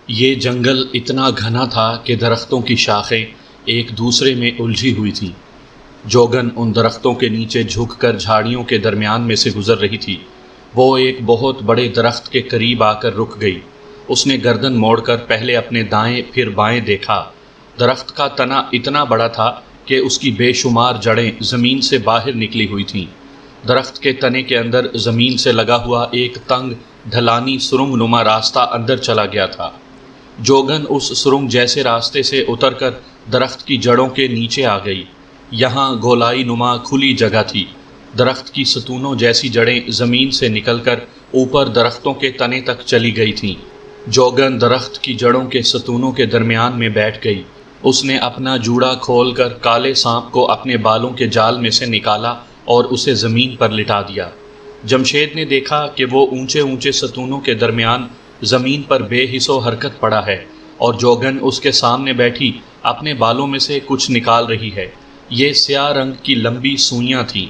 یہ جنگل اتنا گھنا تھا کہ درختوں کی شاخیں ایک دوسرے میں الجھی ہوئی تھیں۔ جوگن ان درختوں کے نیچے جھک کر جھاڑیوں کے درمیان میں سے گزر رہی تھی۔ وہ ایک بہت بڑے درخت کے قریب آ کر رک گئی۔ اس نے گردن موڑ کر پہلے اپنے دائیں پھر بائیں دیکھا۔ درخت کا تنا اتنا بڑا تھا کہ اس کی بے شمار جڑیں زمین سے باہر نکلی ہوئی تھیں۔ درخت کے تنے کے اندر زمین سے لگا ہوا ایک تنگ ڈھلانی سرنگ نما راستہ اندر چلا گیا تھا۔ جوگن اس سرنگ جیسے راستے سے اتر کر درخت کی جڑوں کے نیچے آ گئی۔ یہاں گولائی نما کھلی جگہ تھی۔ درخت کی ستونوں جیسی جڑیں زمین سے نکل کر اوپر درختوں کے تنے تک چلی گئی تھیں۔ جوگن درخت کی جڑوں کے ستونوں کے درمیان میں بیٹھ گئی۔ اس نے اپنا جوڑا کھول کر کالے سانپ کو اپنے بالوں کے جال میں سے نکالا اور اسے زمین پر لٹا دیا۔ جمشید نے دیکھا کہ وہ اونچے اونچے ستونوں کے درمیان زمین پر بے حس و حرکت پڑا ہے اور جوگن اس کے سامنے بیٹھی اپنے بالوں میں سے کچھ نکال رہی ہے۔ یہ سیاہ رنگ کی لمبی سوئیاں تھیں۔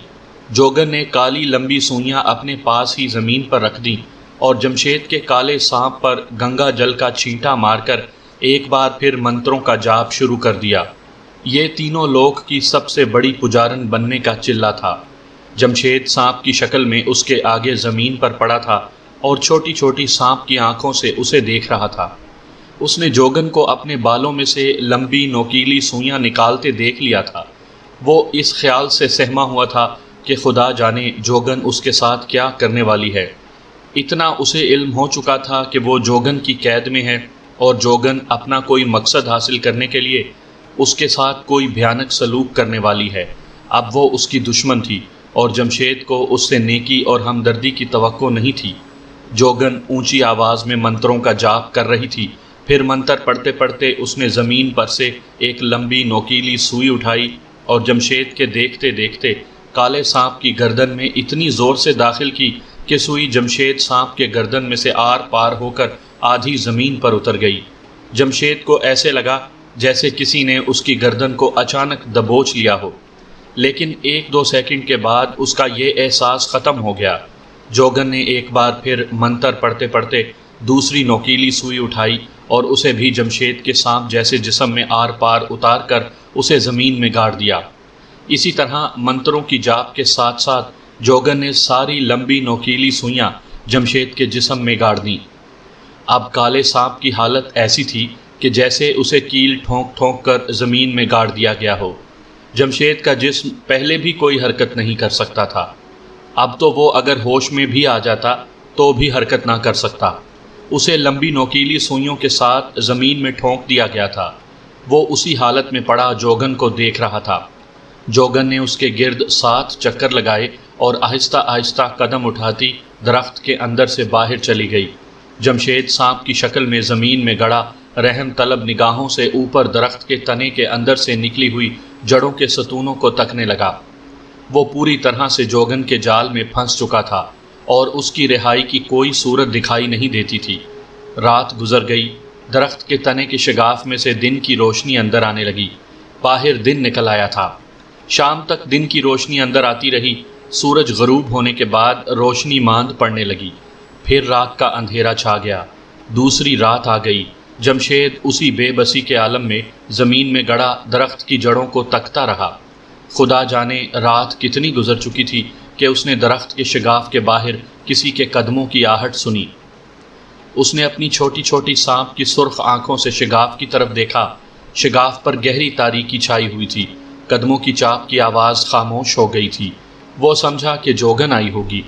جوگن نے کالی لمبی سوئیاں اپنے پاس ہی زمین پر رکھ دیں اور جمشید کے کالے سانپ پر گنگا جل کا چھینٹا مار کر ایک بار پھر منتروں کا جاپ شروع کر دیا۔ یہ تینوں لوک کی سب سے بڑی پجارن بننے کا چلہ تھا۔ جمشید سانپ کی شکل میں اس کے آگے زمین پر پڑا تھا اور چھوٹی چھوٹی سانپ کی آنکھوں سے اسے دیکھ رہا تھا۔ اس نے جوگن کو اپنے بالوں میں سے لمبی نوکیلی سوئیاں نکالتے دیکھ لیا تھا۔ وہ اس خیال سے سہما ہوا تھا کہ خدا جانے جوگن اس کے ساتھ کیا کرنے والی ہے۔ اتنا اسے علم ہو چکا تھا کہ وہ جوگن کی قید میں ہے اور جوگن اپنا کوئی مقصد حاصل کرنے کے لیے اس کے ساتھ کوئی بھیانک سلوک کرنے والی ہے۔ اب وہ اس کی دشمن تھی اور جمشید کو اس سے نیکی اور ہمدردی کی توقع نہیں تھی۔ جوگن اونچی آواز میں منتروں کا جاپ کر رہی تھی۔ پھر منتر پڑھتے پڑھتے اس نے زمین پر سے ایک لمبی نوکیلی سوئی اٹھائی اور جمشید کے دیکھتے دیکھتے کالے سانپ کی گردن میں اتنی زور سے داخل کی کہ سوئی جمشید سانپ کے گردن میں سے آر پار ہو کر آدھی زمین پر اتر گئی۔ جمشید کو ایسے لگا جیسے کسی نے اس کی گردن کو اچانک دبوچ لیا ہو، لیکن ایک دو سیکنڈ کے بعد اس کا یہ احساس ختم ہو گیا۔ جوگن نے ایک بار پھر منتر پڑھتے پڑھتے دوسری نوکیلی سوئی اٹھائی اور اسے بھی جمشید کے سانپ جیسے جسم میں آر پار اتار کر اسے زمین میں گاڑ دیا۔ اسی طرح منتروں کی جاپ کے ساتھ ساتھ جوگن نے ساری لمبی نوکیلی سوئیاں جمشید کے جسم میں گاڑ دیں۔ اب کالے سانپ کی حالت ایسی تھی کہ جیسے اسے کیل ٹھونک ٹھونک کر زمین میں گاڑ دیا گیا ہو۔ جمشید کا جسم پہلے بھی کوئی حرکت نہیں کر سکتا تھا، اب تو وہ اگر ہوش میں بھی آ جاتا تو بھی حرکت نہ کر سکتا۔ اسے لمبی نوکیلی سوئیوں کے ساتھ زمین میں ٹھونک دیا گیا تھا۔ وہ اسی حالت میں پڑا جوگن کو دیکھ رہا تھا۔ جوگن نے اس کے گرد 7 چکر لگائے اور آہستہ آہستہ قدم اٹھاتی درخت کے اندر سے باہر چلی گئی۔ جمشید سانپ کی شکل میں زمین میں گڑا رحم طلب نگاہوں سے اوپر درخت کے تنے کے اندر سے نکلی ہوئی جڑوں کے ستونوں کو تکنے لگا۔ وہ پوری طرح سے جوگن کے جال میں پھنس چکا تھا اور اس کی رہائی کی کوئی صورت دکھائی نہیں دیتی تھی۔ رات گزر گئی۔ درخت کے تنے کے شگاف میں سے دن کی روشنی اندر آنے لگی۔ باہر دن نکل آیا تھا۔ شام تک دن کی روشنی اندر آتی رہی۔ سورج غروب ہونے کے بعد روشنی ماند پڑنے لگی۔ پھر رات کا اندھیرا چھا گیا۔ دوسری رات آ گئی۔ جمشید اسی بے بسی کے عالم میں زمین میں گڑا درخت کی جڑوں کو تکتا رہا۔ خدا جانے رات کتنی گزر چکی تھی کہ اس نے درخت کے شگاف کے باہر کسی کے قدموں کی آہٹ سنی۔ اس نے اپنی چھوٹی چھوٹی سانپ کی سرخ آنکھوں سے شگاف کی طرف دیکھا۔ شگاف پر گہری تاریکی چھائی ہوئی تھی۔ قدموں کی چاپ کی آواز خاموش ہو گئی تھی۔ وہ سمجھا کہ جوگن آئی ہوگی۔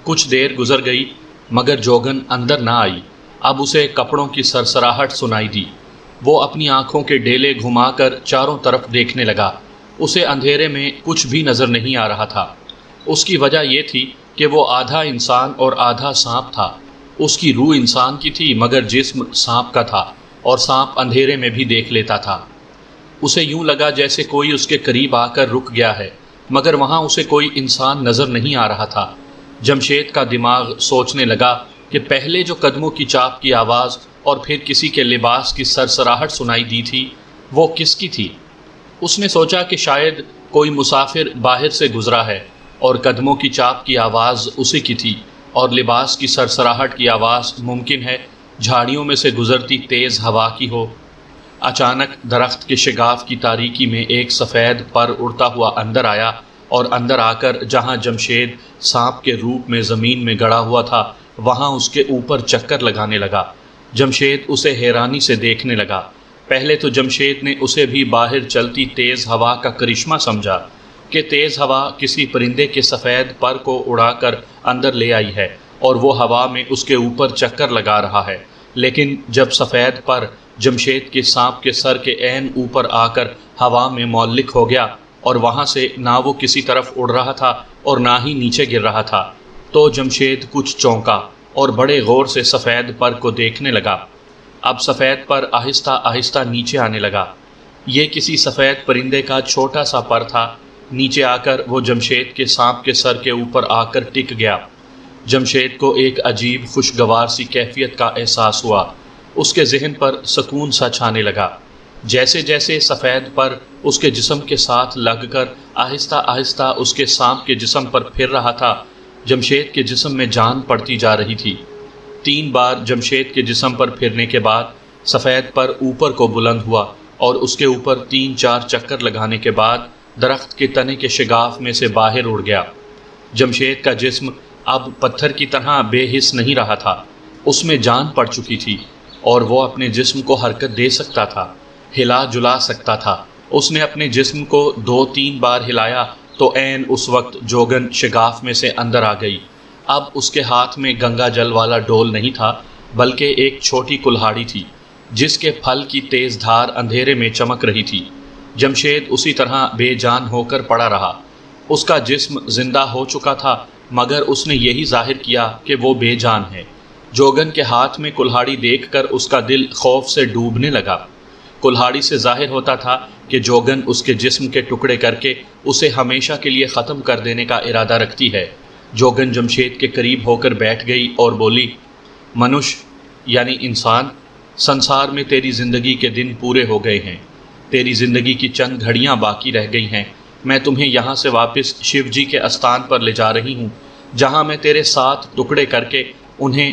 کچھ دیر گزر گئی مگر جوگن اندر نہ آئی۔ اب اسے کپڑوں کی سرسراہٹ سنائی دی۔ وہ اپنی آنکھوں کے ڈیلے گھما کر چاروں طرف دیکھنے لگا۔ اسے اندھیرے میں کچھ بھی نظر نہیں آ رہا تھا۔ اس کی وجہ یہ تھی کہ وہ آدھا انسان اور آدھا سانپ تھا۔ اس کی روح انسان کی تھی مگر جسم سانپ کا تھا اور سانپ اندھیرے میں بھی دیکھ لیتا تھا۔ اسے یوں لگا جیسے کوئی اس کے قریب آ کر رک گیا ہے مگر وہاں اسے کوئی انسان نظر نہیں آ رہا تھا۔ جمشید کا دماغ سوچنے لگا کہ پہلے جو قدموں کی چاپ کی آواز اور پھر کسی کے لباس کی سرسراہٹ سنائی دی تھی وہ کس کی تھی؟ اس نے سوچا کہ شاید کوئی مسافر باہر سے گزرا ہے اور قدموں کی چاپ کی آواز اسی کی تھی، اور لباس کی سرسراہٹ کی آواز ممکن ہے جھاڑیوں میں سے گزرتی تیز ہوا کی ہو۔ اچانک درخت کے شگاف کی تاریکی میں ایک سفید پر اڑتا ہوا اندر آیا، اور اندر آ کر جہاں جمشید سانپ کے روپ میں زمین میں گڑا ہوا تھا وہاں اس کے اوپر چکر لگانے لگا۔ جمشید اسے حیرانی سے دیکھنے لگا۔ پہلے تو جمشید نے اسے بھی باہر چلتی تیز ہوا کا کرشمہ سمجھا کہ تیز ہوا کسی پرندے کے سفید پر کو اڑا کر اندر لے آئی ہے اور وہ ہوا میں اس کے اوپر چکر لگا رہا ہے۔ لیکن جب سفید پر جمشید کے سانپ کے سر کے عین اوپر آ کر ہوا میں معلق ہو گیا اور وہاں سے نہ وہ کسی طرف اڑ رہا تھا اور نہ ہی نیچے گر رہا تھا، تو جمشید کچھ چونکا اور بڑے غور سے سفید پر کو دیکھنے لگا۔ اب سفید پر آہستہ آہستہ نیچے آنے لگا۔ یہ کسی سفید پرندے کا چھوٹا سا پر تھا۔ نیچے آ کر وہ جمشید کے سانپ کے سر کے اوپر آ کر ٹک گیا۔ جمشید کو ایک عجیب خوشگوار سی کیفیت کا احساس ہوا۔ اس کے ذہن پر سکون سا چھانے لگا۔ جیسے جیسے سفید پر اس کے جسم کے ساتھ لگ کر آہستہ آہستہ اس کے سانپ کے جسم پر پھر رہا تھا، جمشید کے جسم میں جان پڑتی جا رہی تھی۔ 3 بار جمشید کے جسم پر پھرنے کے بعد سفید پر اوپر کو بلند ہوا اور اس کے اوپر 3-4 چکر لگانے کے بعد درخت کے تنے کے شگاف میں سے باہر اڑ گیا۔ جمشید کا جسم اب پتھر کی طرح بے حس نہیں رہا تھا، اس میں جان پڑ چکی تھی اور وہ اپنے جسم کو حرکت دے سکتا تھا، ہلا جلا سکتا تھا۔ اس نے اپنے جسم کو 2-3 بار ہلایا تو عین اس وقت جوگن شگاف میں سے اندر آ گئی۔ اب اس کے ہاتھ میں گنگا جل والا ڈول نہیں تھا بلکہ ایک چھوٹی کلہاڑی تھی جس کے پھل کی تیز دھار اندھیرے میں چمک رہی تھی۔ جمشید اسی طرح بے جان ہو کر پڑا رہا۔ اس کا جسم زندہ ہو چکا تھا مگر اس نے یہی ظاہر کیا کہ وہ بے جان ہے۔ جوگن کے ہاتھ میں کلہاڑی دیکھ کر اس کا دل خوف سے ڈوبنے لگا۔ کلہاڑی سے ظاہر ہوتا تھا کہ جوگن اس کے جسم کے ٹکڑے کر کے اسے ہمیشہ کے لیے ختم کر دینے کا ارادہ رکھتی ہے۔ جوگن جمشید کے قریب ہو کر بیٹھ گئی اور بولی، منش یعنی انسان، سنسار میں تیری زندگی کے دن پورے ہو گئے ہیں، تیری زندگی کی چند گھڑیاں باقی رہ گئی ہیں۔ میں تمہیں یہاں سے واپس شیو جی کے استان پر لے جا رہی ہوں، جہاں میں تیرے 7 ٹکڑے کر کے انہیں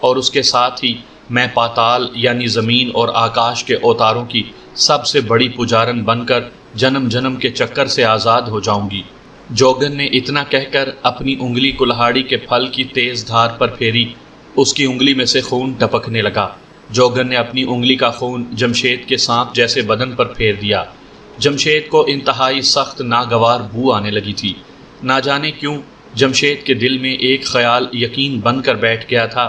اور اس کے ساتھ ہی میں پاتال یعنی زمین اور آکاش کے اوتاروں کی سب سے بڑی پجارن بن کر جنم جنم کے چکر سے آزاد ہو جاؤں گی۔ جوگن نے اتنا کہہ کر اپنی انگلی کلہاڑی کے پھل کی تیز دھار پر پھیری۔ اس کی انگلی میں سے خون ٹپکنے لگا۔ جوگن نے اپنی انگلی کا خون جمشید کے سانپ جیسے بدن پر پھیر دیا۔ جمشید کو انتہائی سخت ناگوار بو آنے لگی تھی۔ نہ جانے کیوں جمشید کے دل میں ایک خیال یقین بن کر بیٹھ گیا تھا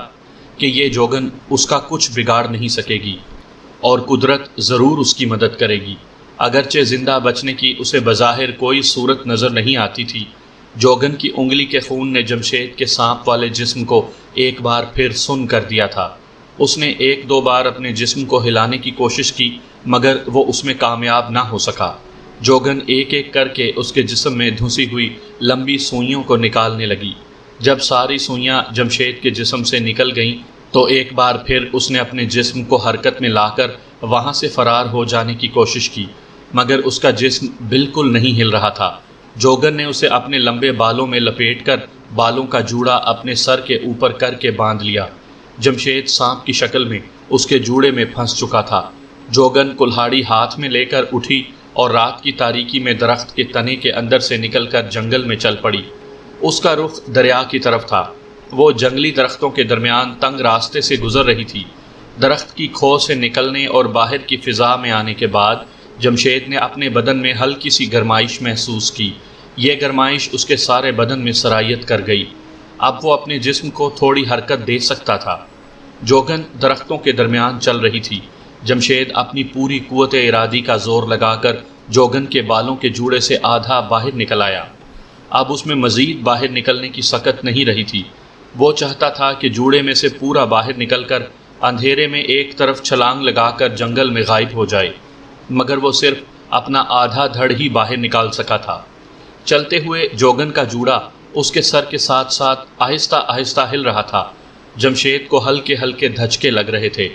کہ یہ جوگن اس کا کچھ بگاڑ نہیں سکے گی اور قدرت ضرور اس کی مدد کرے گی۔ اگرچہ زندہ بچنے کی اسے بظاہر کوئی صورت نظر نہیں آتی تھی، جوگن کی انگلی کے خون نے جمشید کے سانپ والے جسم کو ایک بار پھر سن کر دیا تھا۔ اس نے 1-2 بار اپنے جسم کو ہلانے کی کوشش کی مگر وہ اس میں کامیاب نہ ہو سکا۔ جوگن ایک ایک کر کے اس کے جسم میں دھنسی ہوئی لمبی سوئیوں کو نکالنے لگی۔ جب ساری سوئیاں جمشید کے جسم سے نکل گئیں تو ایک بار پھر اس نے اپنے جسم کو حرکت میں لا کر وہاں سے فرار ہو جانے کی کوشش کی مگر اس کا جسم بالکل نہیں ہل رہا تھا۔ جوگن نے اسے اپنے لمبے بالوں میں لپیٹ کر بالوں کا جوڑا اپنے سر کے اوپر کر کے باندھ لیا۔ جمشید سانپ کی شکل میں اس کے جوڑے میں پھنس چکا تھا۔ جوگن کلہاڑی ہاتھ میں لے کر اٹھی اور رات کی تاریکی میں درخت کے تنے کے اندر سے نکل کر جنگل میں چل پڑی۔ اس کا رخ دریا کی طرف تھا۔ وہ جنگلی درختوں کے درمیان تنگ راستے سے گزر رہی تھی۔ درخت کی کھو سے نکلنے اور باہر کی فضا میں آنے کے بعد جمشید نے اپنے بدن میں ہلکی سی گرمائش محسوس کی۔ یہ گرمائش اس کے سارے بدن میں سرایت کر گئی۔ اب وہ اپنے جسم کو تھوڑی حرکت دے سکتا تھا۔ جوگن درختوں کے درمیان چل رہی تھی۔ جمشید اپنی پوری قوت ارادی کا زور لگا کر جوگن کے بالوں کے جوڑے سے آدھا باہر نکل آیا۔ اب اس میں مزید باہر نکلنے کی سکت نہیں رہی تھی۔ وہ چاہتا تھا کہ جوڑے میں سے پورا باہر نکل کر اندھیرے میں ایک طرف چھلانگ لگا کر جنگل میں غائب ہو جائے مگر وہ صرف اپنا آدھا دھڑ ہی باہر نکال سکا تھا۔ چلتے ہوئے جوگن کا جوڑا اس کے سر کے ساتھ ساتھ آہستہ آہستہ ہل رہا تھا۔ جمشید کو ہلکے ہلکے دھچکے لگ رہے تھے۔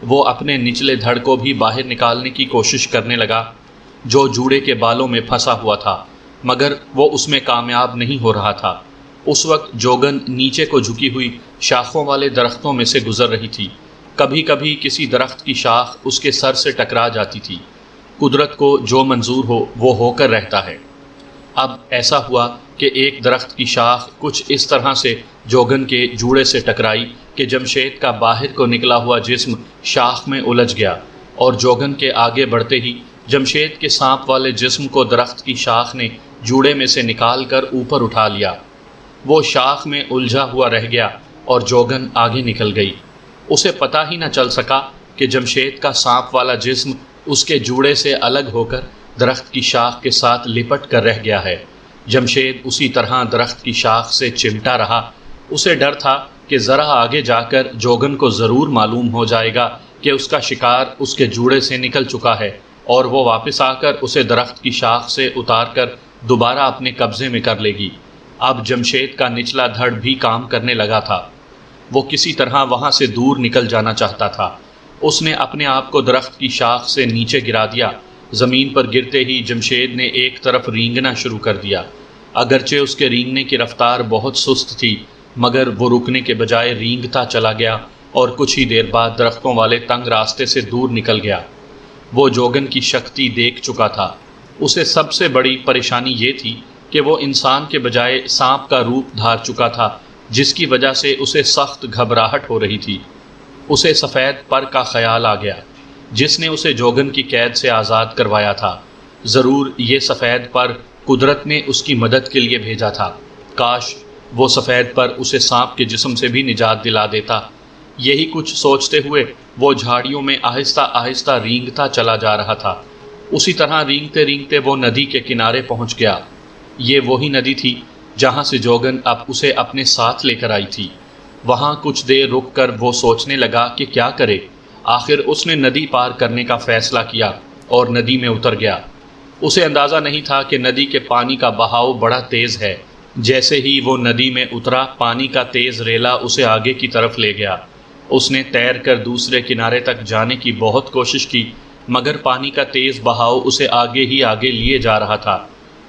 وہ اپنے نچلے دھڑ کو بھی باہر نکالنے کی کوشش کرنے لگا جو جوڑے کے بالوں میں پھنسا ہوا تھا مگر وہ اس میں کامیاب نہیں ہو رہا تھا۔ اس وقت جوگن نیچے کو جھکی ہوئی شاخوں والے درختوں میں سے گزر رہی تھی۔ کبھی کبھی کسی درخت کی شاخ اس کے سر سے ٹکرا جاتی تھی۔ قدرت کو جو منظور ہو وہ ہو کر رہتا ہے۔ اب ایسا ہوا کہ ایک درخت کی شاخ کچھ اس طرح سے جوگن کے جوڑے سے ٹکرائی کہ جمشید کا باہر کو نکلا ہوا جسم شاخ میں الجھ گیا، اور جوگن کے آگے بڑھتے ہی جمشید کے سانپ والے جسم کو درخت کی شاخ نے جوڑے میں سے نکال کر اوپر اٹھا لیا۔ وہ شاخ میں الجھا ہوا رہ گیا اور جوگن آگے نکل گئی۔ اسے پتہ ہی نہ چل سکا کہ جمشید کا سانپ والا جسم اس کے جوڑے سے الگ ہو کر درخت کی شاخ کے ساتھ لپٹ کر رہ گیا ہے۔ جمشید اسی طرح درخت کی شاخ سے چمٹا رہا۔ اسے ڈر تھا کہ ذرا آگے جا کر جوگن کو ضرور معلوم ہو جائے گا کہ اس کا شکار اس کے جوڑے سے نکل چکا ہے، اور وہ واپس آ کر اسے درخت کی شاخ سے اتار کر دوبارہ اپنے قبضے میں کر لے گی۔ اب جمشید کا نچلا دھڑ بھی کام کرنے لگا تھا۔ وہ کسی طرح وہاں سے دور نکل جانا چاہتا تھا۔ اس نے اپنے آپ کو درخت کی شاخ سے نیچے گرا دیا۔ زمین پر گرتے ہی جمشید نے ایک طرف رینگنا شروع کر دیا۔ اگرچہ اس کے رینگنے کی رفتار بہت سست تھی، مگر وہ رکنے کے بجائے رینگتا چلا گیا اور کچھ ہی دیر بعد درختوں والے تنگ راستے سے دور نکل گیا۔ وہ جوگن کی شکتی دیکھ چکا تھا۔ اسے سب سے بڑی پریشانی یہ تھی کہ وہ انسان کے بجائے سانپ کا روپ دھار چکا تھا، جس کی وجہ سے اسے سخت گھبراہٹ ہو رہی تھی۔ اسے سفید پر کا خیال آ گیا، جس نے اسے جوگن کی قید سے آزاد کروایا تھا۔ ضرور یہ سفید پر قدرت نے اس کی مدد کے لیے بھیجا تھا۔ کاش وہ سفید پر اسے سانپ کے جسم سے بھی نجات دلا دیتا۔ یہی کچھ سوچتے ہوئے وہ جھاڑیوں میں آہستہ آہستہ رینگتا چلا جا رہا تھا۔ اسی طرح رینگتے رینگتے وہ ندی کے کنارے پہنچ گیا۔ یہ وہی ندی تھی جہاں سے جوگن اب اسے اپنے ساتھ لے کر آئی تھی۔ وہاں کچھ دیر رک کر وہ سوچنے لگا کہ کیا کرے۔ آخر اس نے ندی پار کرنے کا فیصلہ کیا اور ندی میں اتر گیا۔ اسے اندازہ نہیں تھا کہ ندی کے پانی کا بہاؤ بڑا تیز ہے۔ جیسے ہی وہ ندی میں اترا، پانی کا تیز ریلا اسے آگے کی طرف لے گیا۔ اس نے تیر کر دوسرے کنارے تک جانے کی بہت کوشش کی، مگر پانی کا تیز بہاؤ اسے آگے ہی آگے لیے جا رہا تھا۔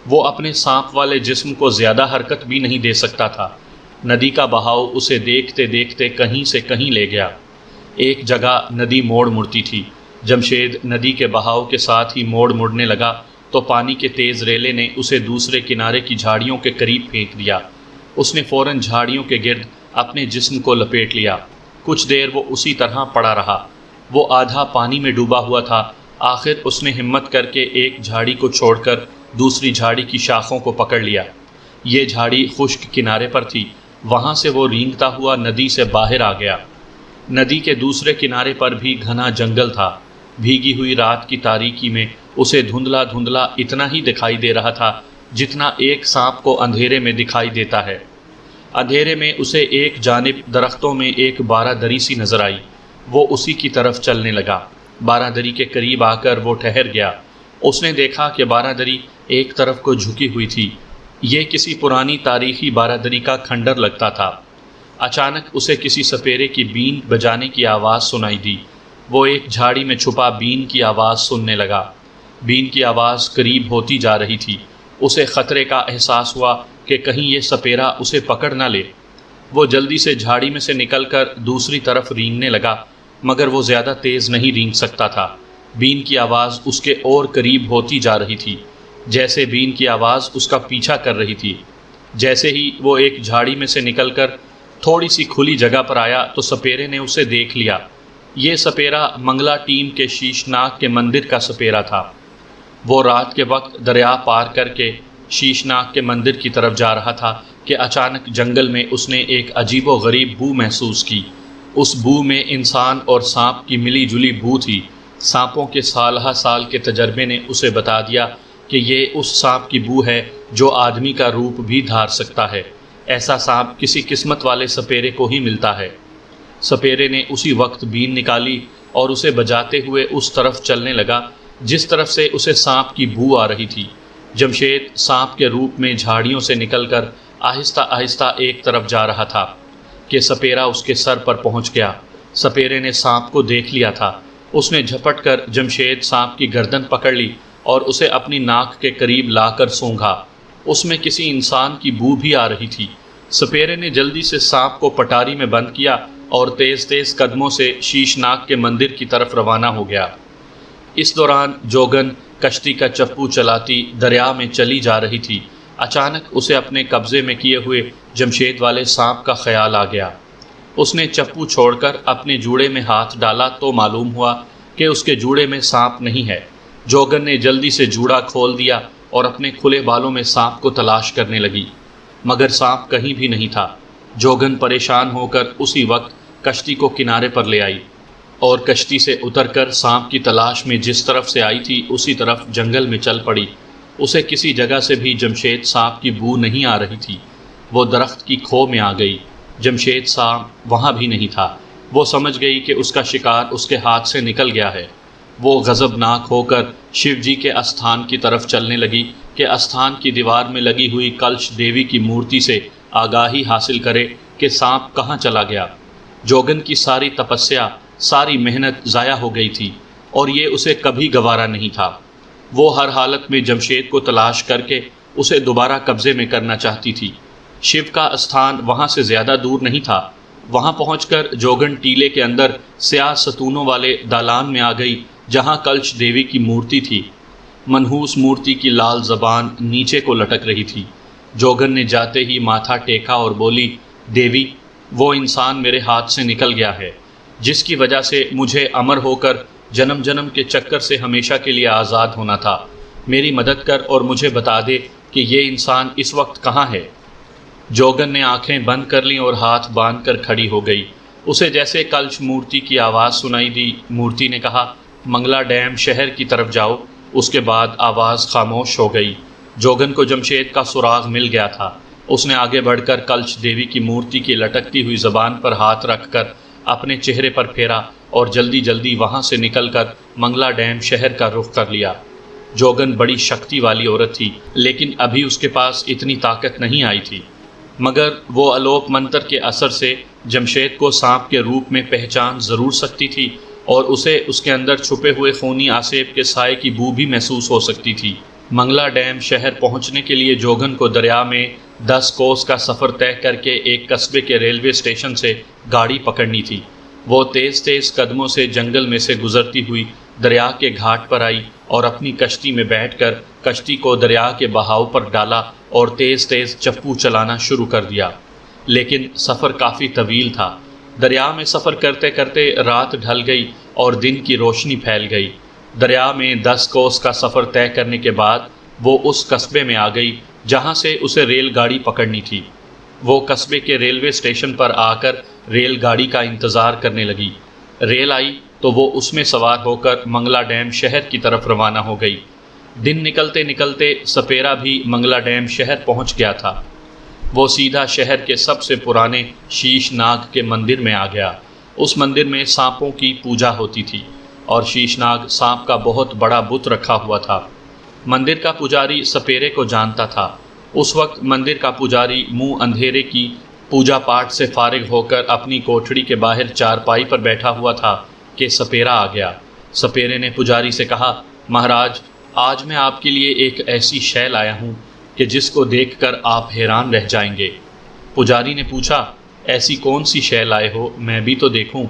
وہ اپنے سانپ والے جسم کو زیادہ حرکت بھی نہیں دے سکتا تھا۔ ندی کا بہاؤ اسے دیکھتے دیکھتے کہیں سے کہیں لے گیا۔ ایک جگہ ندی موڑ مڑتی تھی۔ جمشید ندی کے بہاؤ کے ساتھ ہی مڑنے لگا تو پانی کے تیز ریلے نے اسے دوسرے کنارے کی جھاڑیوں کے قریب پھینک دیا۔ اس نے فوراً جھاڑیوں کے گرد اپنے جسم کو لپیٹ لیا۔ کچھ دیر وہ اسی طرح پڑا رہا۔ وہ آدھا پانی میں ڈوبا ہوا تھا۔ آخر اس نے ہمت کر کے ایک جھاڑی کو چھوڑ کر دوسری جھاڑی کی شاخوں کو پکڑ لیا۔ یہ جھاڑی خشک کنارے پر تھی۔ وہاں سے وہ رینگتا ہوا ندی سے باہر آ گیا۔ ندی کے دوسرے کنارے پر بھی گھنا جنگل تھا۔ بھیگی ہوئی رات کی تاریکی میں اسے دھندلا دھندلا اتنا ہی دکھائی دے رہا تھا جتنا ایک سانپ کو اندھیرے میں دکھائی دیتا ہے۔ اندھیرے میں اسے ایک جانب درختوں میں ایک بارہ دری سی نظر آئی۔ وہ اسی کی طرف چلنے لگا۔ بارہ دری کے قریب آ کر وہ ٹھہر گیا۔ اس نے دیکھا کہ بارہ دری ایک طرف کو جھکی ہوئی تھی۔ یہ کسی پرانی تاریخی بارہ دری کا کھنڈر لگتا تھا۔ اچانک اسے کسی سپیرے کی بین بجانے کی آواز سنائی دی۔ وہ ایک جھاڑی میں چھپا بین کی آواز سننے لگا۔ بین کی آواز قریب ہوتی جا رہی تھی۔ اسے خطرے کا احساس ہوا کہ کہیں یہ سپیرا اسے پکڑ نہ لے۔ وہ جلدی سے جھاڑی میں سے نکل کر دوسری طرف رینگنے لگا، مگر وہ زیادہ تیز نہیں رینگ سکتا تھا۔ بین کی آواز اس کے اور قریب ہوتی جا رہی تھی، جیسے بین کی آواز اس کا پیچھا کر رہی تھی۔ جیسے ہی وہ ایک جھاڑی میں سے نکل کر تھوڑی سی کھلی جگہ پر آیا تو سپیرے نے اسے دیکھ لیا۔ یہ سپیرا منگلا ٹیم کے شیشناگ کے مندر کا سپیرا تھا۔ وہ رات کے وقت دریا پار کر کے شیشناگ کے مندر کی طرف جا رہا تھا کہ اچانک جنگل میں اس نے ایک عجیب و غریب بو محسوس کی۔ اس بو میں انسان اور سانپ کی ملی جلی بو تھی۔ سانپوں کے سالہ سال کے تجربے نے اسے بتا دیا کہ یہ اس سانپ کی بو ہے جو آدمی کا روپ بھی دھار سکتا ہے۔ ایسا سانپ کسی قسمت والے سپیرے کو ہی ملتا ہے۔ سپیرے نے اسی وقت بین نکالی اور اسے بجاتے ہوئے اس طرف چلنے لگا جس طرف سے اسے سانپ کی بو آ رہی تھی۔ جمشید سانپ کے روپ میں جھاڑیوں سے نکل کر آہستہ آہستہ ایک طرف جا رہا تھا کہ سپیرا اس کے سر پر پہنچ گیا۔ سپیرے نے سانپ کو دیکھ لیا تھا۔ اس نے جھپٹ کر جمشید سانپ کی گردن پکڑ لی اور اسے اپنی ناک کے قریب لا کر سونگھا۔ اس میں کسی انسان کی بو بھی آ رہی تھی۔ سپیرے نے جلدی سے سانپ کو پٹاری میں بند کیا اور تیز تیز قدموں سے شیش ناگ کے مندر کی طرف روانہ ہو گیا۔ اس دوران جوگن کشتی کا چپو چلاتی دریا میں چلی جا رہی تھی۔ اچانک اسے اپنے قبضے میں کیے ہوئے جمشید والے سانپ کا خیال آ گیا۔ اس نے چپو چھوڑ کر اپنے جوڑے میں ہاتھ ڈالا تو معلوم ہوا کہ اس کے جوڑے میں سانپ نہیں ہے۔ جوگن نے جلدی سے جوڑا کھول دیا اور اپنے کھلے بالوں میں سانپ کو تلاش کرنے لگی، مگر سانپ کہیں بھی نہیں تھا۔ جوگن پریشان ہو کر اسی وقت کشتی کو کنارے پر لے آئی اور کشتی سے اتر کر سانپ کی تلاش میں جس طرف سے آئی تھی اسی طرف جنگل میں چل پڑی۔ اسے کسی جگہ سے بھی جمشید سانپ کی بو نہیں آ رہی تھی۔ وہ درخت کی کھو میں آ گئی، جمشید سانپ وہاں بھی نہیں تھا۔ وہ سمجھ گئی کہ اس کا شکار اس کے ہاتھ سے نکل گیا ہے۔ وہ غضبناک ہو کر شیو جی کے استھان کی طرف چلنے لگی کہ استھان کی دیوار میں لگی ہوئی کلش دیوی کی مورتی سے آگاہی حاصل کرے کہ سانپ کہاں چلا گیا۔ جوگن کی ساری تپسیا، ساری محنت ضائع ہو گئی تھی اور یہ اسے کبھی گوارا نہیں تھا۔ وہ ہر حالت میں جمشید کو تلاش کر کے اسے دوبارہ قبضے میں کرنا چاہتی تھی۔ شیو کا استھان وہاں سے زیادہ دور نہیں تھا۔ وہاں پہنچ کر جوگن ٹیلے کے اندر سیاہ ستونوں والے دالان میں آ گئی جہاں کلش دیوی کی مورتی تھی۔ منحوس مورتی کی لال زبان نیچے کو لٹک رہی تھی۔ جوگن نے جاتے ہی ماتھا ٹیکا اور بولی، دیوی، وہ انسان میرے ہاتھ سے نکل گیا ہے جس کی وجہ سے مجھے امر ہو کر جنم جنم کے چکر سے ہمیشہ کے لیے آزاد ہونا تھا۔ میری مدد کر اور مجھے بتا دے کہ یہ انسان اس وقت کہاں ہے۔ جوگن نے آنکھیں بند کر لیں اور ہاتھ باندھ کر کھڑی ہو گئی۔ اسے جیسے کلش مورتی کی آواز سنائی دی۔ مورتی نے کہا، منگلا ڈیم شہر کی طرف جاؤ۔ اس کے بعد آواز خاموش ہو گئی۔ جوگن کو جمشید کا سراغ مل گیا تھا۔ اس نے آگے بڑھ کر کلش دیوی کی مورتی کی لٹکتی ہوئی زبان پر ہاتھ رکھ کر اپنے چہرے پر پھیرا اور جلدی جلدی وہاں سے نکل کر منگلا ڈیم شہر کا رخ کر لیا۔ جوگن بڑی شکتی والی عورت تھی، لیکن ابھی اس کے پاس اتنی طاقت نہیں آئی تھی، مگر وہ الوپ منتر کے اثر سے جمشید کو سانپ کے روپ میں پہچان ضرور سکتی تھی اور اسے اس کے اندر چھپے ہوئے خونی آسیب کے سائے کی بو بھی محسوس ہو سکتی تھی۔ منگلا ڈیم شہر پہنچنے کے لیے جوگن کو دریا میں 10 کوس کا سفر طے کر کے ایک قصبے کے ریلوے اسٹیشن سے گاڑی پکڑنی تھی۔ وہ تیز تیز قدموں سے جنگل میں سے گزرتی ہوئی دریا کے گھاٹ پر آئی اور اپنی کشتی میں بیٹھ کر کشتی کو دریا کے بہاؤ پر ڈالا اور تیز تیز چپو چلانا شروع کر دیا۔ لیکن سفر کافی طویل تھا۔ دریا میں سفر کرتے کرتے رات ڈھل گئی اور دن کی روشنی پھیل گئی۔ دریا میں 10 کوس کا سفر طے کرنے کے بعد وہ اس قصبے میں آ گئی جہاں سے اسے ریل گاڑی پکڑنی تھی۔ وہ قصبے کے ریلوے اسٹیشن پر آ کر ریل گاڑی کا انتظار کرنے لگی۔ ریل آئی تو وہ اس میں سوار ہو کر منگلا ڈیم شہر کی طرف روانہ ہو گئی۔ دن نکلتے نکلتے سپیرا بھی منگلا ڈیم شہر پہنچ گیا تھا۔ وہ سیدھا شہر کے سب سے پرانے شیش ناگ کے مندر میں آ گیا۔ اس مندر میں سانپوں کی پوجا ہوتی تھی اور شیش ناگ سانپ کا بہت بڑا بت رکھا ہوا تھا۔ مندر کا پجاری سپیرے کو جانتا تھا۔ اس وقت مندر کا پجاری منہ اندھیرے کی پوجا پاٹ سے فارغ ہو کر اپنی کوٹھڑی کے باہر چارپائی پر بیٹھا ہوا تھا کہ سپیرا آ گیا۔ سپیرے نے پجاری سے کہا، مہاراج، آج میں آپ کے لیے ایک ایسی شے لایا ہوں کہ جس کو دیکھ کر آپ حیران رہ جائیں گے۔ پجاری نے پوچھا، ایسی کون سی شے لائے ہو، میں بھی تو دیکھوں۔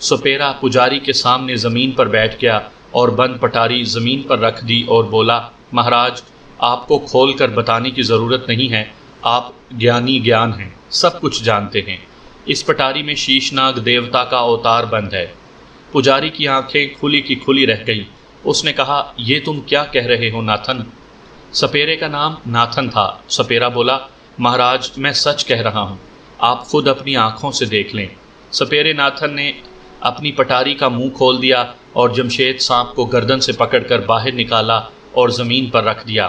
سپیرا پجاری کے سامنے زمین پر بیٹھ گیا اور بند پٹاری زمین پر رکھ دی اور بولا، مہاراج، آپ کو کھول کر بتانے کی ضرورت نہیں ہے، آپ گیان ہیں، سب کچھ جانتے ہیں۔ اس پٹاری میں شیش ناگ دیوتا کا اوتار بند ہے۔ پجاری کی آنکھیں کھلی کی کھلی رہ گئیں۔ اس نے کہا، یہ تم کیا کہہ رہے ہو ناتھن؟ سپیرے کا نام ناتھن تھا۔ سپیرا بولا، مہاراج، میں سچ کہہ رہا ہوں، آپ خود اپنی آنکھوں سے دیکھ لیں۔ سپیرے ناتھن نے اپنی پٹاری کا منہ کھول دیا اور جمشید سانپ کو گردن سے پکڑ کر باہر نکالا اور زمین پر رکھ دیا۔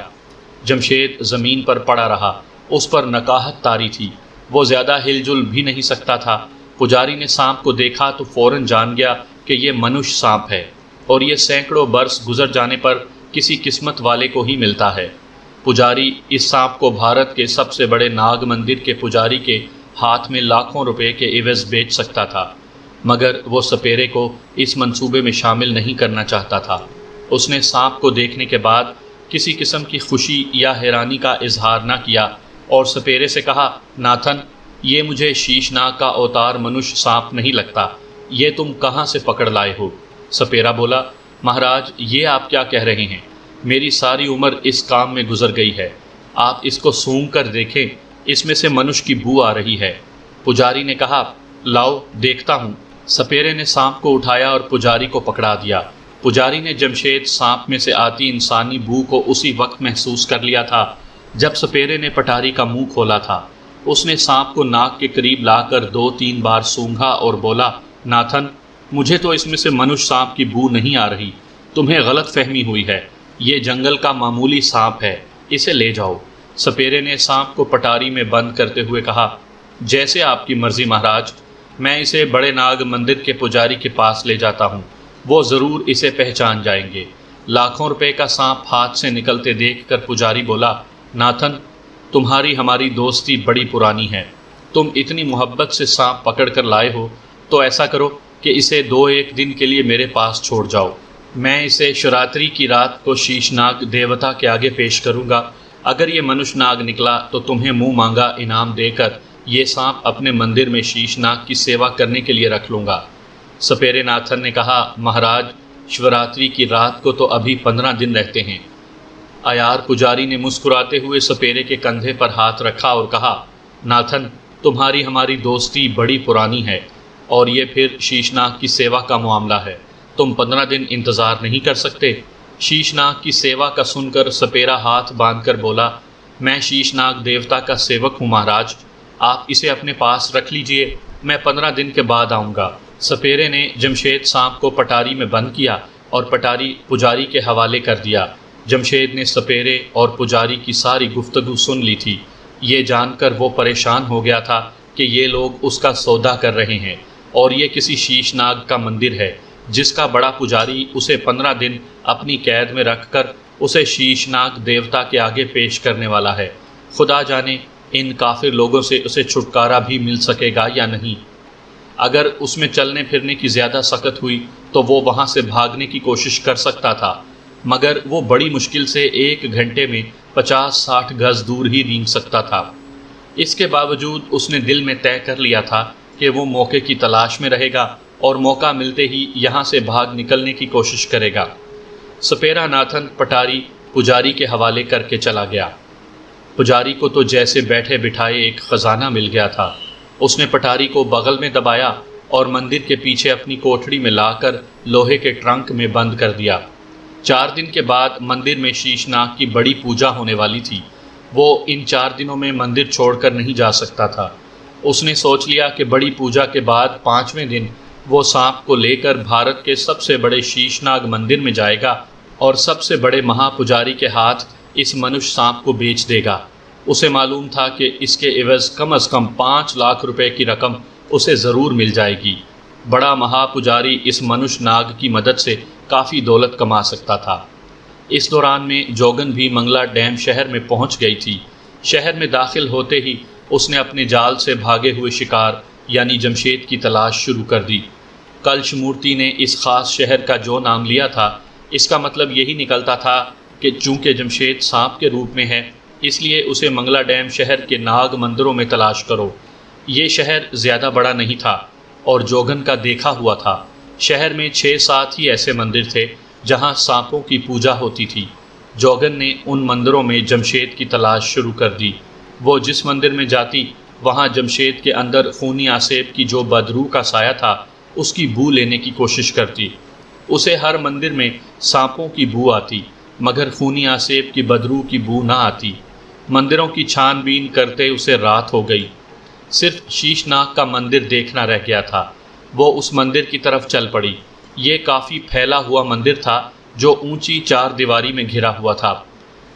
جمشید زمین پر پڑا رہا۔ اس پر نکاہت طاری تھی۔ وہ زیادہ ہل جل بھی نہیں سکتا تھا۔ پجاری نے سانپ کو دیکھا تو فوراً جان گیا کہ یہ منش سانپ ہے اور یہ سینکڑوں برس گزر جانے پر کسی قسمت والے کو ہی ملتا ہے۔ پجاری اس سانپ کو بھارت کے سب سے بڑے ناگ مندر کے پجاری کے ہاتھ میں لاکھوں روپے کے عوض بیچ سکتا تھا، مگر وہ سپیرے کو اس منصوبے میں شامل نہیں کرنا چاہتا تھا۔ اس نے سانپ کو دیکھنے کے بعد کسی قسم کی خوشی یا حیرانی کا اظہار نہ کیا اور سپیرے سے کہا، ناتھن، یہ مجھے شیشناگ کا اوتار منش سانپ نہیں لگتا، یہ تم کہاں سے پکڑ لائے ہو؟ سپیرا بولا، مہاراج یہ آپ کیا کہہ رہے ہیں؟ میری ساری عمر اس کام میں گزر گئی ہے، آپ اس کو سونگھ کر دیکھیں، اس میں سے منش کی بو آ رہی ہے۔ پجاری نے کہا، لاؤ دیکھتا ہوں۔ سپیرے نے سانپ کو اٹھایا اور پجاری کو پکڑا دیا۔ پجاری نے جمشید سانپ میں سے آتی انسانی بو کو اسی وقت محسوس کر لیا تھا جب سپیرے نے پٹاری کا منہ کھولا تھا۔ اس نے سانپ کو ناک کے قریب لا کر 2-3 بار سونگھا اور بولا، ناتھن، مجھے تو اس میں سے منش سانپ کی بو نہیں آ رہی، تمہیں غلط فہمی ہوئی ہے، یہ جنگل کا معمولی سانپ ہے، اسے لے جاؤ۔ سپیرے نے سانپ کو پٹاری میں بند کرتے ہوئے کہا، جیسے آپ کی مرضی مہاراج، میں اسے بڑے ناگ مندر کے پجاری کے پاس لے جاتا ہوں، وہ ضرور اسے پہچان جائیں گے۔ لاکھوں روپے کا سانپ ہاتھ سے نکلتے دیکھ کر پجاری بولا، ناتھن، تمہاری ہماری دوستی بڑی پرانی ہے، تم اتنی محبت سے سانپ پکڑ کر لائے ہو تو ایسا کرو کہ اسے 2-1 دن کے لیے میرے پاس چھوڑ جاؤ، میں اسے شراتری کی رات کو شیشناگ دیوتا کے آگے پیش کروں گا، اگر یہ منش ناگ نکلا تو تمہیں منہ مانگا انعام دے کر یہ سانپ اپنے مندر میں شیشناگ کی سیوا کرنے کے لیے رکھ لوں گا۔ سپیرے ناتھن نے کہا، مہاراج، شیوراتری کی رات کو تو ابھی 15 دن رہتے ہیں۔ عیار پجاری نے مسکراتے ہوئے سپیرے کے کندھے پر ہاتھ رکھا اور کہا، ناتھن، تمہاری ہماری دوستی بڑی پرانی ہے اور یہ پھر شیشناگ کی سیوا کا معاملہ ہے، تم 15 دن انتظار نہیں کر سکتے؟ شیشناگ کی سیوا کا سن کر سپیرا ہاتھ باندھ کر بولا، میں شیشناگ دیوتا کا سیوک ہوں مہاراج، آپ اسے اپنے پاس رکھ لیجئے، میں 15 دن کے بعد آؤں گا۔ سپیرے نے جمشید سانپ کو پٹاری میں بند کیا اور پٹاری پجاری کے حوالے کر دیا۔ جمشید نے سپیرے اور پجاری کی ساری گفتگو سن لی تھی۔ یہ جان کر وہ پریشان ہو گیا تھا کہ یہ لوگ اس کا سودا کر رہے ہیں اور یہ کسی شیشناگ کا مندر ہے جس کا بڑا پجاری اسے 15 دن اپنی قید میں رکھ کر اسے شیشناگ دیوتا کے آگے پیش کرنے والا ہے۔ خدا جانے ان کافر لوگوں سے اسے چھٹکارا بھی مل سکے گا یا نہیں۔ اگر اس میں چلنے پھرنے کی زیادہ سخت ہوئی تو وہ وہاں سے بھاگنے کی کوشش کر سکتا تھا، مگر وہ بڑی مشکل سے 1 گھنٹے میں 50-60 گز دور ہی رینگ سکتا تھا۔ اس کے باوجود اس نے دل میں طے کر لیا تھا کہ وہ موقع کی تلاش میں رہے گا اور موقع ملتے ہی یہاں سے بھاگ نکلنے کی کوشش کرے گا۔ سپیرا ناتھن پٹاری پجاری کے حوالے کر کے چلا گیا۔ پجاری کو تو جیسے بیٹھے بٹھائے ایک خزانہ مل گیا تھا۔ اس نے پٹاری کو بغل میں دبایا اور مندر کے پیچھے اپنی کوٹھڑی میں لا کر لوہے کے ٹرنک میں بند کر دیا۔ 4 دن کے بعد مندر میں شیشناگ کی بڑی پوجا ہونے والی تھی۔ وہ ان 4 دنوں میں مندر چھوڑ کر نہیں جا سکتا تھا۔ اس نے سوچ لیا کہ بڑی پوجا کے بعد 5ویں دن وہ سانپ کو لے کر بھارت کے سب سے بڑے شیشناگ مندر میں جائے گا اور سب سے بڑے مہا پجاری کے ہاتھ اس منش سانپ کو بیچ دے گا۔ اسے معلوم تھا کہ اس کے عوض کم از کم 5 لاکھ روپے کی رقم اسے ضرور مل جائے گی۔ بڑا مہا پجاری اس منش ناگ کی مدد سے کافی دولت کما سکتا تھا۔ اس دوران میں جوگن بھی منگلا ڈیم شہر میں پہنچ گئی تھی۔ شہر میں داخل ہوتے ہی اس نے اپنے جال سے بھاگے ہوئے شکار یعنی جمشید کی تلاش شروع کر دی۔ کلش مورتی نے اس خاص شہر کا جو نام لیا تھا، اس کا مطلب یہی نکلتا تھا کہ چونکہ جمشید سانپ کے روپ میں ہے، اس لیے اسے منگلا ڈیم شہر کے ناگ مندروں میں تلاش کرو۔ یہ شہر زیادہ بڑا نہیں تھا اور جوگن کا دیکھا ہوا تھا۔ شہر میں 6-7 ہی ایسے مندر تھے جہاں سانپوں کی پوجا ہوتی تھی۔ جوگن نے ان مندروں میں جمشید کی تلاش شروع کر دی۔ وہ جس مندر میں جاتی وہاں جمشید کے اندر خونی آسیب کی جو بدروح کا سایہ تھا اس کی بو لینے کی کوشش کرتی۔ اسے ہر مندر میں سانپوں کی بو آتی مگر خونی آسیب کی بدروح کی بو نہ آتی۔ مندروں کی چھان بین کرتے اسے رات ہو گئی۔ صرف شیشناگ کا مندر دیکھنا رہ گیا تھا۔ وہ اس مندر کی طرف چل پڑی۔ یہ کافی پھیلا ہوا مندر تھا جو اونچی 4 دیواری میں گھرا ہوا تھا۔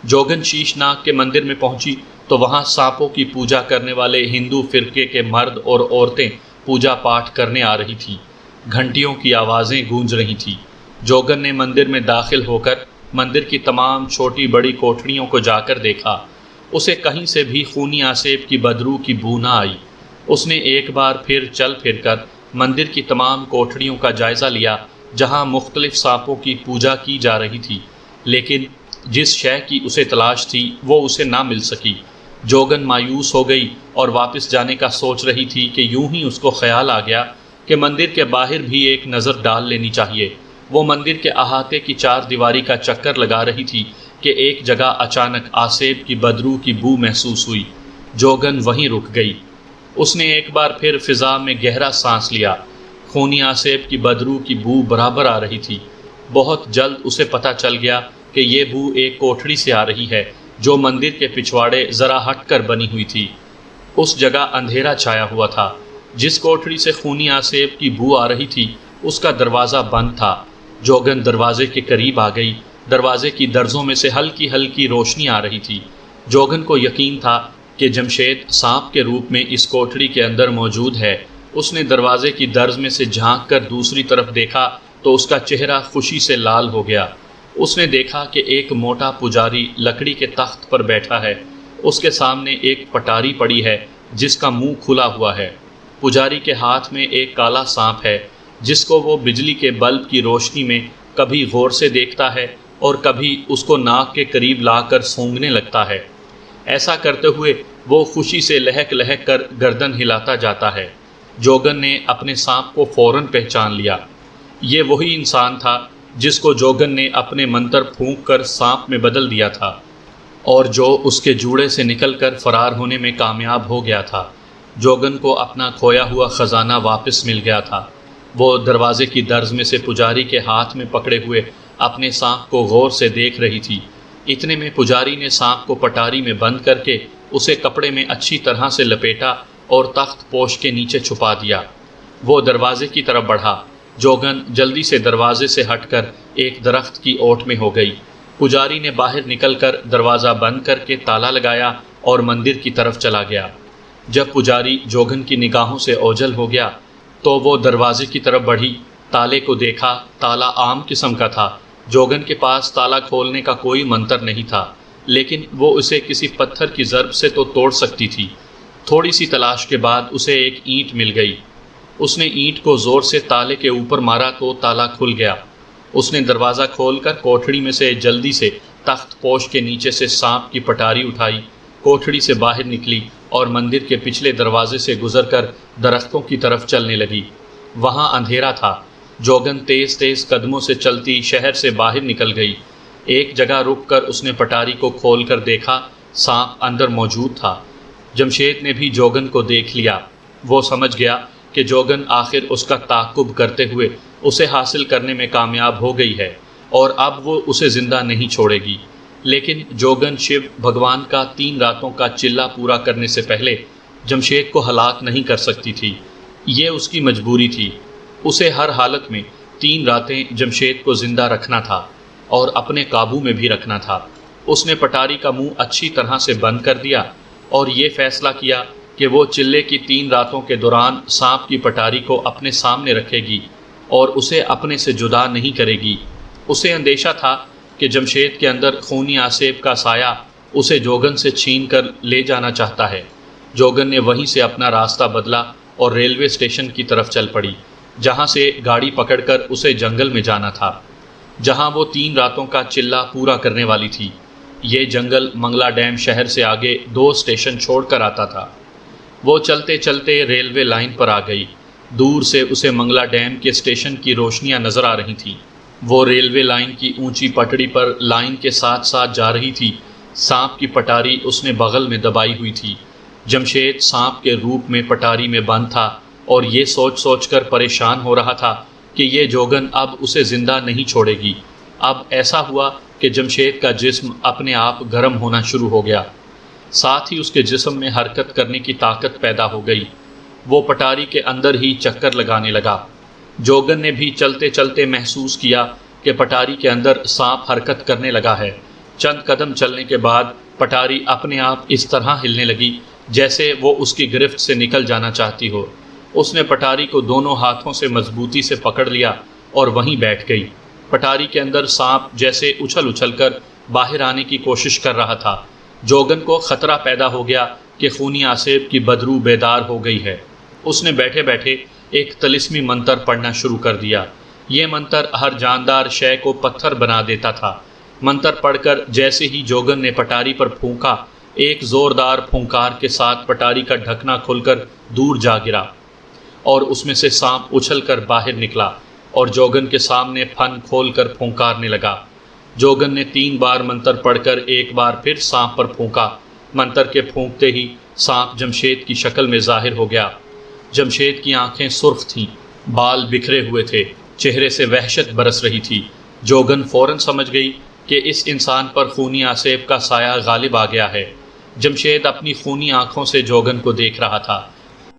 جوگن شیشناگ کے مندر میں پہنچی تو وہاں سانپوں کی پوجا کرنے والے ہندو فرقے کے مرد اور عورتیں پوجا پاٹ کرنے آ رہی تھیں۔ گھنٹیوں کی آوازیں گونج رہی تھیں۔ جوگن نے مندر میں داخل ہو کر مندر کی تمام چھوٹی بڑی کوٹھڑیوں کو جا کر دیکھا۔ اسے کہیں سے بھی خونی آسیب کی بدروح کی بو نہ آئی۔ اس نے ایک بار پھر چل پھر کر مندر کی تمام کوٹھڑیوں کا جائزہ لیا جہاں مختلف سانپوں کی پوجا کی جا رہی تھی، لیکن جس شے کی اسے تلاش تھی وہ اسے نہ مل سکی۔ جوگن مایوس ہو گئی اور واپس جانے کا سوچ رہی تھی کہ یوں ہی اس کو خیال آ گیا کہ مندر کے باہر بھی ایک نظر ڈال لینی چاہیے۔ وہ مندر کے احاطے کی 4 دیواری کا چکر لگا رہی تھی کہ ایک جگہ اچانک آسیب کی بدبو کی بو محسوس ہوئی۔ جوگن وہیں رک گئی۔ اس نے ایک بار پھر فضا میں گہرا سانس لیا۔ خونی آسیب کی بدبو کی بو برابر آ رہی تھی۔ بہت جلد اسے پتہ چل گیا کہ یہ بو ایک کوٹھڑی سے آ رہی ہے جو مندر کے پچھواڑے ذرا ہٹ کر بنی ہوئی تھی۔ اس جگہ اندھیرا چھایا ہوا تھا۔ جس کوٹھڑی سے خونی آسیب کی بو آ رہی تھی اس کا دروازہ بند تھا۔ جوگن دروازے کے قریب آ گئی۔ دروازے کی درزوں میں سے ہلکی ہلکی روشنی آ رہی تھی۔ جوگن کو یقین تھا کہ جمشید سانپ کے روپ میں اس کوٹھڑی کے اندر موجود ہے۔ اس نے دروازے کی درز میں سے جھانک کر دوسری طرف دیکھا تو اس کا چہرہ خوشی سے لال ہو گیا۔ اس نے دیکھا کہ ایک موٹا پجاری لکڑی کے تخت پر بیٹھا ہے۔ اس کے سامنے ایک پٹاری پڑی ہے جس کا منہ کھلا ہوا ہے۔ پجاری کے ہاتھ میں ایک کالا سانپ ہے جس کو وہ بجلی کے بلب کی روشنی میں کبھی غور سے دیکھتا ہے اور کبھی اس کو ناک کے قریب لا کر سونگھنے لگتا ہے۔ ایسا کرتے ہوئے وہ خوشی سے لہک لہک کر گردن ہلاتا جاتا ہے۔ جوگن نے اپنے سانپ کو فوراً پہچان لیا۔ یہ وہی انسان تھا جس کو جوگن نے اپنے منتر پھونک کر سانپ میں بدل دیا تھا اور جو اس کے جوڑے سے نکل کر فرار ہونے میں کامیاب ہو گیا تھا۔ جوگن کو اپنا کھویا ہوا خزانہ واپس مل گیا تھا۔ وہ دروازے کی درز میں سے پجاری کے ہاتھ میں پکڑے ہوئے اپنے سانپ کو غور سے دیکھ رہی تھی۔ اتنے میں پجاری نے سانپ کو پٹاری میں بند کر کے اسے کپڑے میں اچھی طرح سے لپیٹا اور تخت پوش کے نیچے چھپا دیا۔ وہ دروازے کی طرف بڑھا۔ جوگن جلدی سے دروازے سے ہٹ کر ایک درخت کی اوٹ میں ہو گئی۔ پجاری نے باہر نکل کر دروازہ بند کر کے تالا لگایا اور مندر کی طرف چلا گیا۔ جب پجاری جوگن کی نگاہوں سے اوجھل ہو گیا تو وہ دروازے کی طرف بڑھی۔ تالے کو دیکھا۔ تالا عام قسم کا تھا۔ جوگن کے پاس تالا کھولنے کا کوئی منتر نہیں تھا، لیکن وہ اسے کسی پتھر کی ضرب سے تو توڑ سکتی تھی۔ تھوڑی سی تلاش کے بعد اسے ایک اینٹ مل گئی۔ اس نے اینٹ کو زور سے تالے کے اوپر مارا تو تالا کھل گیا۔ اس نے دروازہ کھول کر کوٹھڑی میں سے جلدی سے تخت پوش کے نیچے سے سانپ کی پٹاری اٹھائی، کوٹھڑی سے باہر نکلی اور مندر کے پچھلے دروازے سے گزر کر درختوں کی طرف چلنے لگی۔ وہاں اندھیرا تھا۔ جوگن تیز تیز قدموں سے چلتی شہر سے باہر نکل گئی۔ ایک جگہ رک کر اس نے پٹاری کو کھول کر دیکھا، سانپ اندر موجود تھا۔ جمشید نے بھی جوگن کو دیکھ لیا۔ وہ سمجھ گیا کہ جوگن آخر اس کا تعاقب کرتے ہوئے اسے حاصل کرنے میں کامیاب ہو گئی ہے اور اب وہ اسے زندہ نہیں چھوڑے گی۔ لیکن جوگن شیو بھگوان کا 3 راتوں کا چلہ پورا کرنے سے پہلے جمشید کو ہلاک نہیں کر سکتی تھی۔ یہ اس کی مجبوری تھی۔ اسے ہر حالت میں 3 راتیں جمشید کو زندہ رکھنا تھا اور اپنے قابو میں بھی رکھنا تھا۔ اس نے پٹاری کا منہ اچھی طرح سے بند کر دیا اور یہ فیصلہ کیا کہ وہ چلے کی 3 راتوں کے دوران سانپ کی پٹاری کو اپنے سامنے رکھے گی اور اسے اپنے سے جدا نہیں کرے گی۔ اسے اندیشہ تھا کہ جمشید کے اندر خونی آسیب کا سایہ اسے جوگن سے چھین کر لے جانا چاہتا ہے۔ جوگن نے وہیں سے اپنا راستہ بدلا اور ریلوے اسٹیشن کی طرف چل پڑی، جہاں سے گاڑی پکڑ کر اسے جنگل میں جانا تھا، جہاں وہ 3 راتوں کا چلہ پورا کرنے والی تھی۔ یہ جنگل منگلا ڈیم شہر سے آگے 2 اسٹیشن چھوڑ کر آتا تھا۔ وہ چلتے چلتے ریلوے لائن پر آ گئی۔ دور سے اسے منگلا ڈیم کے اسٹیشن کی روشنیاں نظر آ رہی تھیں۔ وہ ریلوے لائن کی اونچی پٹڑی پر لائن کے ساتھ ساتھ جا رہی تھی۔ سانپ کی پٹاری اس نے بغل میں دبائی ہوئی تھی۔ جمشید سانپ کے روپ میں پٹاری میں بند تھا اور یہ سوچ سوچ کر پریشان ہو رہا تھا کہ یہ جوگن اب اسے زندہ نہیں چھوڑے گی۔ اب ایسا ہوا کہ جمشید کا جسم اپنے آپ گرم ہونا شروع ہو گیا، ساتھ ہی اس کے جسم میں حرکت کرنے کی طاقت پیدا ہو گئی۔ وہ پٹاری کے اندر ہی چکر لگانے لگا۔ جوگن نے بھی چلتے چلتے محسوس کیا کہ پٹاری کے اندر سانپ حرکت کرنے لگا ہے۔ چند قدم چلنے کے بعد پٹاری اپنے آپ اس طرح ہلنے لگی جیسے وہ اس کی گرفت سے نکل جانا چاہتی ہو۔ اس نے پٹاری کو دونوں ہاتھوں سے مضبوطی سے پکڑ لیا اور وہیں بیٹھ گئی۔ پٹاری کے اندر سانپ جیسے اچھل اچھل کر باہر آنے کی کوشش کر رہا تھا۔ جوگن کو خطرہ پیدا ہو گیا کہ خونی آسیب کی بدبو بیدار ہو گئی ہے۔ اس نے بیٹھے بیٹھے ایک طلسمی منتر پڑھنا شروع کر دیا۔ یہ منتر ہر جاندار شے کو پتھر بنا دیتا تھا۔ منتر پڑھ کر جیسے ہی جوگن نے پٹاری پر پھونکا، ایک زوردار پھونکار کے ساتھ پٹاری کا ڈھکنا کھل کر دور جا گرا اور اس میں سے سانپ اچھل کر باہر نکلا اور جوگن کے سامنے پھن کھول کر پھونکارنے لگا۔ جوگن نے 3 بار منتر پڑھ کر ایک بار پھر سانپ پر پھونکا۔ منتر کے پھونکتے ہی سانپ جمشید کی شکل میں ظاہر ہو گیا۔ جمشید کی آنکھیں سرخ تھیں، بال بکھرے ہوئے تھے، چہرے سے وحشت برس رہی تھی۔ جوگن فوراً سمجھ گئی کہ اس انسان پر خونی آسیب کا سایہ غالب آ گیا ہے۔ جمشید اپنی خونی آنکھوں سے جوگن کو دیکھ رہا تھا۔